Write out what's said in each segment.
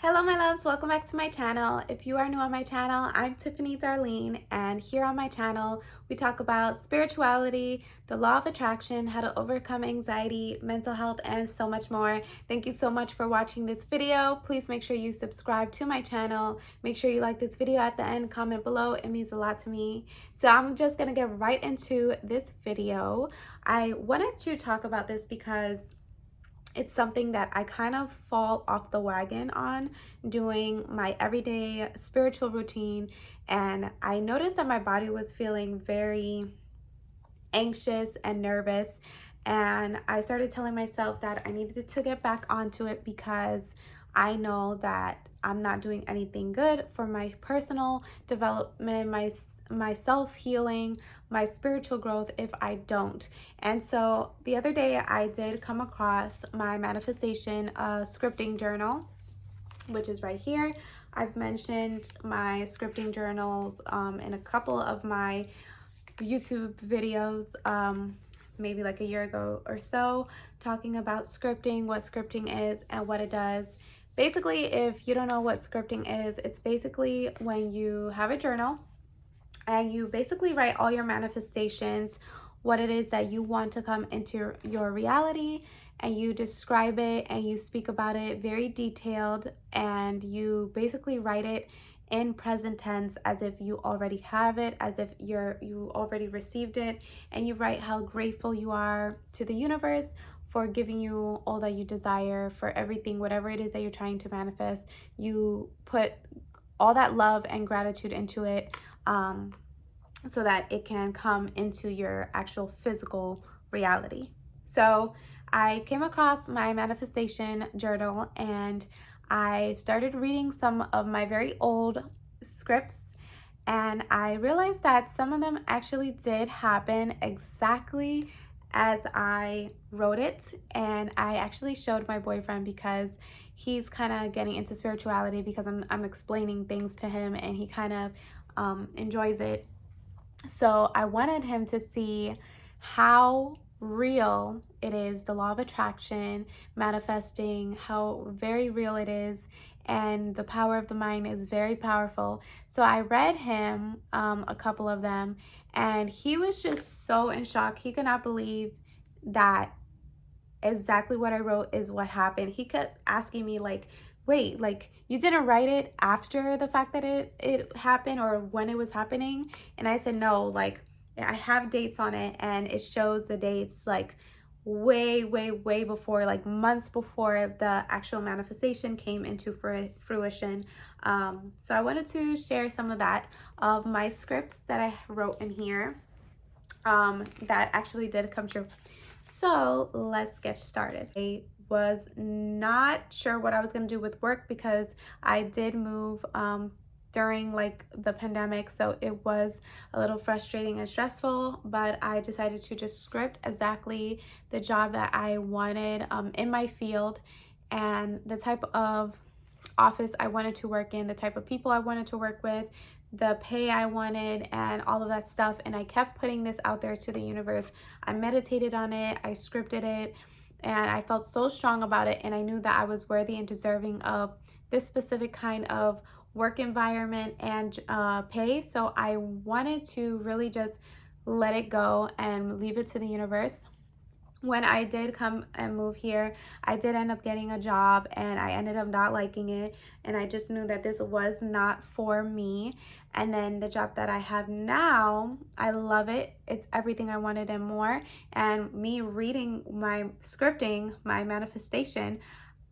Hello my loves, welcome back to my channel. If you are new on my channel, I'm Tiffany Darlene, and here on my channel we talk about spirituality, the law of attraction, how to overcome anxiety, mental health, and so much more. Thank you so much for watching this video. Please make sure you subscribe to my channel. Make sure you like this video at the end, comment below. It means a lot to me. So I'm just gonna get right into this video. I wanted to talk about this because it's something that I kind of fall off the wagon on doing my everyday spiritual routine. And I noticed that my body was feeling very anxious and nervous. And I started telling myself that I needed to get back onto it because I know that I'm not doing anything good for my personal development, my self-healing, my spiritual growth if I don't. And so the other day I did come across my manifestation scripting journal, which is right here. I've mentioned my scripting journals in a couple of my YouTube videos, maybe like a year ago or so, talking about scripting, what scripting is and what it does. Basically, if you don't know what scripting is, it's basically when you have a journal and you basically write all your manifestations, what it is that you want to come into your reality, and you describe it and you speak about it very detailed, and you basically write it in present tense as if you already have it, as if you already received it, and you write how grateful you are to the universe for giving you all that you desire, for everything, whatever it is that you're trying to manifest. You put all that love and gratitude into it, so that it can come into your actual physical reality. So I came across my manifestation journal and I started reading some of my very old scripts, and I realized that some of them actually did happen exactly as I wrote it. And I actually showed my boyfriend because he's kind of getting into spirituality, because I'm explaining things to him and he kind of enjoys it. So I wanted him to see how real it is, the law of attraction, manifesting, how very real it is, and the power of the mind is very powerful. So I read him a couple of them, and he was just so in shock. He could not believe that exactly what I wrote is what happened. He kept asking me like, wait, like you didn't write it after the fact that it happened or when it was happening? And I said, no, like I have dates on it and it shows the dates like way before, like months before the actual manifestation came into fruition. So I wanted to share some of that, of my scripts that I wrote in here, that actually did come true. So let's get started. I was not sure what I was going to do with work because I did move during like the pandemic, so it was a little frustrating and stressful, but I decided to just script exactly the job that I wanted in my field, and the type of office I wanted to work in, the type of people I wanted to work with, the pay I wanted, and all of that stuff. And I kept putting this out there to the universe. I meditated on it, I scripted it, and I felt so strong about it. And I knew that I was worthy and deserving of this specific kind of work environment and pay. So I wanted to really just let it go and leave it to the universe. When I did come and move here, I did end up getting a job and I ended up not liking it, and I just knew that this was not for me. And then the job that I have now, I love it. It's everything I wanted and more. And me reading my scripting, my manifestation,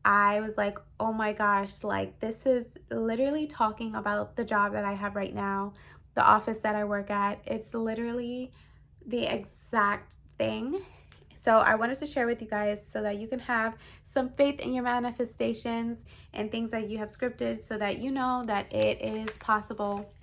I was like, oh my gosh, like this is literally talking about the job that I have right now, the office that I work at. It's literally the exact thing. So I wanted to share with you guys so that you can have some faith in your manifestations and things that you have scripted, so that you know that it is possible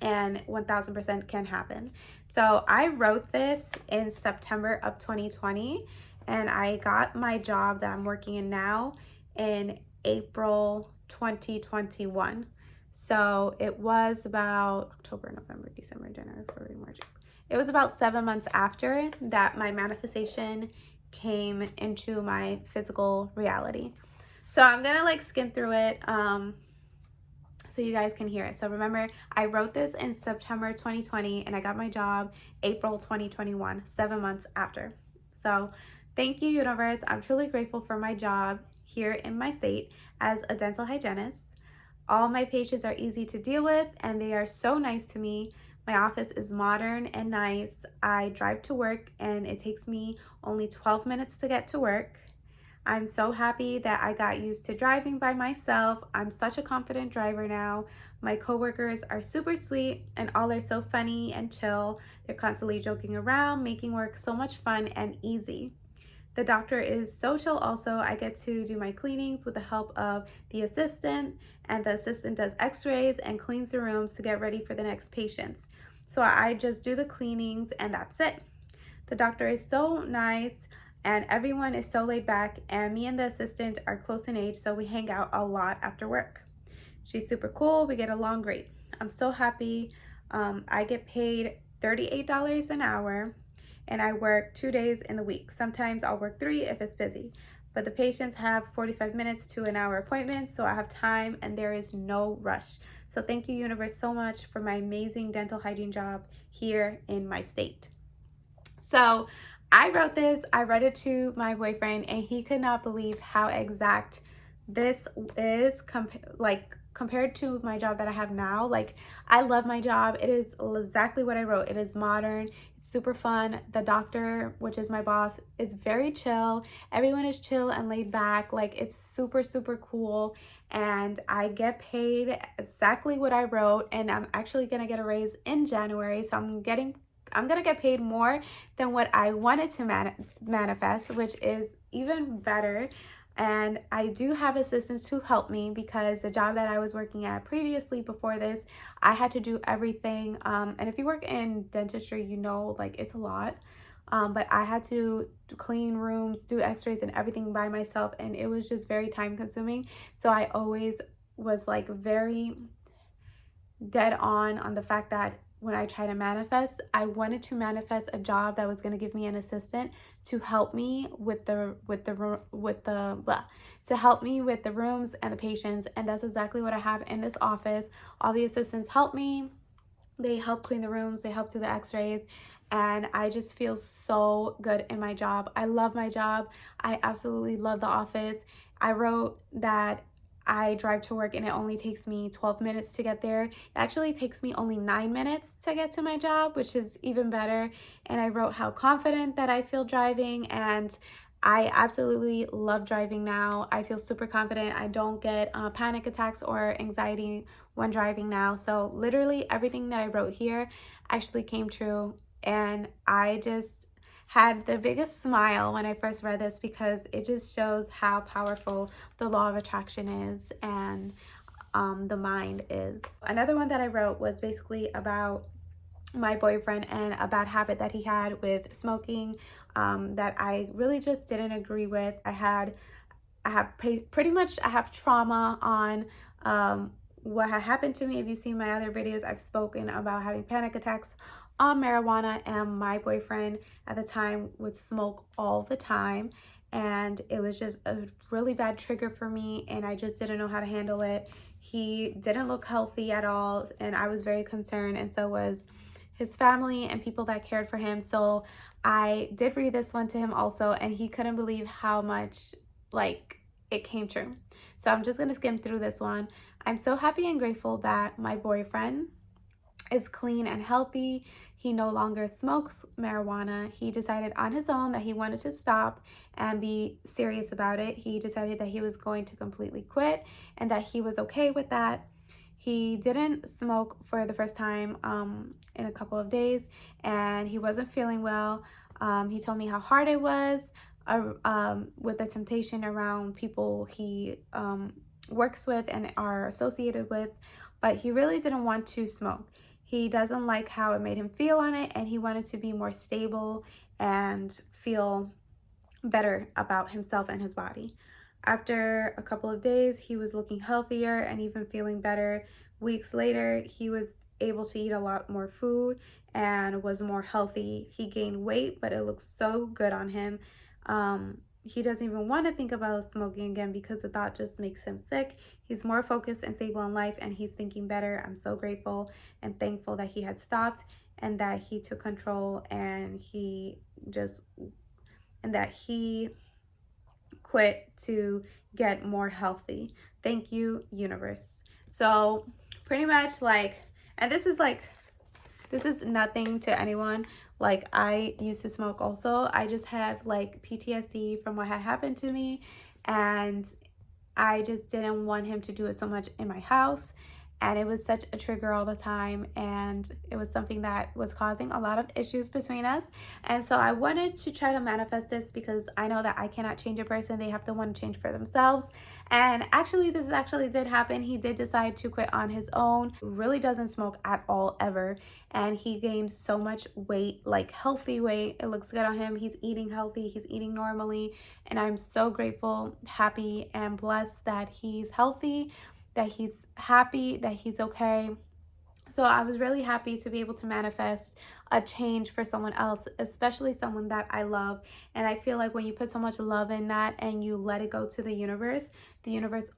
and 1000% can happen. So I wrote this in September of 2020, and I got my job that I'm working in now in April 2021. So it was about October, November, December, January, February, March, April. It was about 7 months after that my manifestation came into my physical reality. So I'm gonna like skim through it so you guys can hear it. So remember, I wrote this in September 2020 and I got my job April 2021, 7 months after. So thank you, universe. I'm truly grateful for my job here in my state as a dental hygienist. All my patients are easy to deal with and they are so nice to me. My office is modern and nice. I drive to work and it takes me only 12 minutes to get to work. I'm so happy that I got used to driving by myself. I'm such a confident driver now. My coworkers are super sweet and all are so funny and chill. They're constantly joking around, making work so much fun and easy. The doctor is social also. I get to do my cleanings with the help of the assistant, and the assistant does x-rays and cleans the rooms to get ready for the next patients. So I just do the cleanings and that's it. The doctor is so nice and everyone is so laid back, and me and the assistant are close in age, so we hang out a lot after work. She's super cool. We get along great. I'm so happy. I get paid $38 an hour and I work 2 days in the week. Sometimes I'll work 3 if it's busy, but the patients have 45 minutes to an hour appointments, so I have time and there is no rush. So thank you, universe, so much for my amazing dental hygiene job here in my state. So I wrote this, I read it to my boyfriend, and he could not believe how exact this is compared to my job that I have now. Like, I love my job. It is exactly what I wrote. It is modern, it's super fun. The doctor, which is my boss, is very chill. Everyone is chill and laid back. Like, it's super, super cool. And I get paid exactly what I wrote, and I'm actually gonna get a raise in January. So I'm gonna get paid more than what I wanted to manifest, which is even better. And I do have assistants who help me because the job that I was working at previously before this, I had to do everything. And if you work in dentistry, you know, like, it's a lot. But I had to clean rooms, do x-rays and everything by myself, and it was just very time consuming. So I always was like very dead on the fact that when I try to manifest, I wanted to manifest a job that was going to give me an assistant to help me to help me with the rooms and the patients, and that's exactly what I have in this office. All the assistants help me. They help clean the rooms, they help do the x-rays, and I just feel so good in my job. I love my job. I absolutely love the office. I wrote that I drive to work and it only takes me 12 minutes to get there. It actually takes me only 9 minutes to get to my job, which is even better. And I wrote how confident that I feel driving, and I absolutely love driving now. I feel super confident. I don't get panic attacks or anxiety when driving now. So literally everything that I wrote here actually came true. And I just had the biggest smile when I first read this because it just shows how powerful the law of attraction is, and the mind is. Another one that I wrote was basically about my boyfriend and a bad habit that he had with smoking, that I really just didn't agree with. I have trauma on what had happened to me. If you've seen my other videos, I've spoken about having panic attacks on marijuana, and my boyfriend at the time would smoke all the time, and it was just a really bad trigger for me, and I just didn't know how to handle it. He didn't look healthy at all, and I was very concerned, and so was his family and people that cared for him. So I did read this one to him also, and he couldn't believe how much like it came true. So I'm just gonna skim through this one. I'm so happy and grateful that my boyfriend is clean and healthy. He no longer smokes marijuana. He decided on his own that he wanted to stop and be serious about it. He decided that he was going to completely quit and that he was okay with that. He didn't smoke for the first time in a couple of days, and he wasn't feeling well. He told me how hard it was with the temptation around people he works with and are associated with, but he really didn't want to smoke. He doesn't like how it made him feel on it, and he wanted to be more stable and feel better about himself and his body. After a couple of days, he was looking healthier and even feeling better. Weeks later, he was able to eat a lot more food and was more healthy. He gained weight, but it looked so good on him. he doesn't even want to think about smoking again because the thought just makes him sick. He's more focused and stable in life, and he's thinking better. I'm so grateful and thankful that he had stopped and that he took control, and that he quit to get more healthy. Thank you, universe. So pretty much and this is nothing to anyone. Like, I used to smoke also. I just have like PTSD from what had happened to me, and I just didn't want him to do it so much in my house. And it was such a trigger all the time, and it was something that was causing a lot of issues between us. And so I wanted to try to manifest this because I know that I cannot change a person. They have to want to change for themselves. And actually, this actually did happen. He did decide to quit on his own. Really doesn't smoke at all, ever. And he gained so much weight, like healthy weight. It looks good on him. He's eating healthy. He's eating normally. And I'm so grateful, happy, and blessed that he's healthy, that he's happy, that he's okay. So I was really happy to be able to manifest a change for someone else, especially someone that I love. And I feel like when you put so much love in that and you let it go to the universe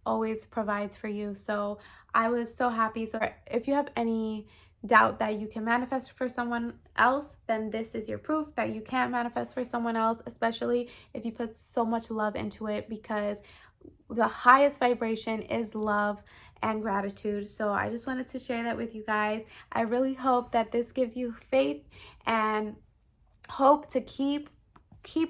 always provides for you. So I was so happy. So if you have any doubt that you can manifest for someone else, then this is your proof that you can manifest for someone else, especially if you put so much love into it, because the highest vibration is love and gratitude. So I just wanted to share that with you guys. I really hope that this gives you faith, and hope to keep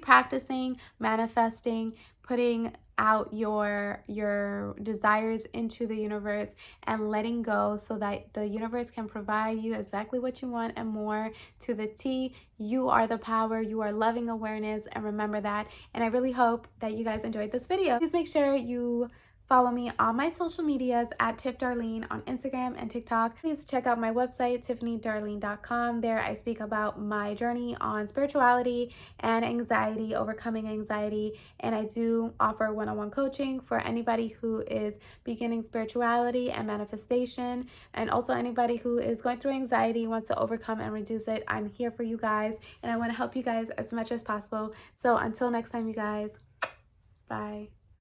practicing, manifesting, putting out your desires into the universe and letting go, so that the universe can provide you exactly what you want and more, to the T. You are the power, you are loving awareness, and remember that. And I really hope that you guys enjoyed this video. Please make sure you follow me on my social medias at Tiff Darlene on Instagram and TikTok. Please check out my website, tiffanydarlene.com. There I speak about my journey on spirituality and anxiety, overcoming anxiety. And I do offer one-on-one coaching for anybody who is beginning spirituality and manifestation, and also anybody who is going through anxiety, wants to overcome and reduce it. I'm here for you guys, and I want to help you guys as much as possible. So until next time, you guys, bye.